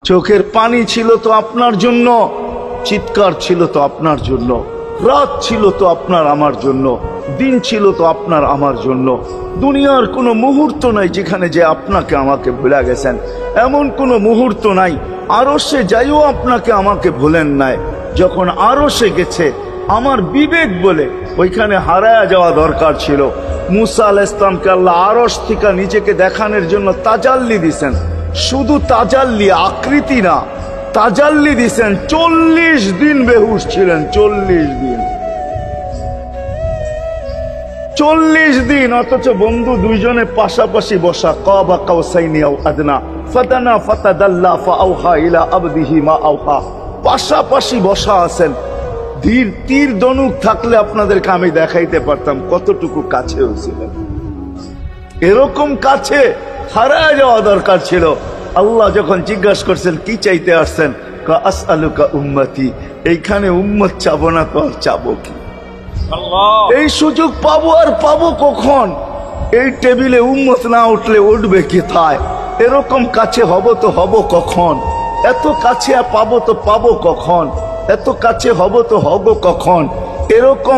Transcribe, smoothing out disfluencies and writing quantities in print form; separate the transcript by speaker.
Speaker 1: চোখের পানি ছিল তো আপনার জন্য, চিৎকার ছিল তো আপনার জন্য, রাত ছিল তো আপনার আমার জন্য, দিন ছিল তো আপনার আমার জন্য। দুনিয়ার কোনো মুহূর্ত নাই যেখানে যে আপনাকে আমাকে ভুলে গেছেন, এমন কোনো মুহূর্ত নাই। আরশে যাইও আপনাকে আমাকে ভুলেন নাই। যখন আরশে গেছে আমার বিবেক বলে ওইখানে হারায়া যাওয়া দরকার ছিল। মুসা আলাইহিস সালামকে আল্লাহ আরশ থেকে নিজেকে দেখানোর জন্য তাজাল্লি দিছেন। শুধু তাজাল্লি, আকৃতি না, তাজাল্লি দিছেন। 40 দিন বেহুশ ছিলেন, 40 দিন, 40 দিন। অথচ বন্ধু দুইজনে পাশাপাশি বসা, কাবা কাউসাইনি আও আদনা ফাতানা ফাতাদাল্লা ফাআওহা ইলা আবদিহি মা আওহা, পাশাপাশি বসা আছেন। তীর ধনুক থাকলে আপনাদেরকে আমি দেখাইতে পারতাম কতটুকু কাছে হয়েছিলেন। এরকম কাছে হারায় যাওয়া দরকার ছিল। আল্লাহ যখন জিজ্ঞাসা করছেন কি চাইতে আসছেন, আসআলুকা উম্মতি, এইখানে উম্মত চাবো না তো আর চাবো কি? এই সুযোগ পাবো আর পাবো কখন? এই টেবিলে উম্মত না উঠলে উঠবে কোথায়? এরকম কাছে হব তো হব কখন? এত কাছে পাবো তো পাবো কখন? এত কাছে হব তো হব কখন? এরকম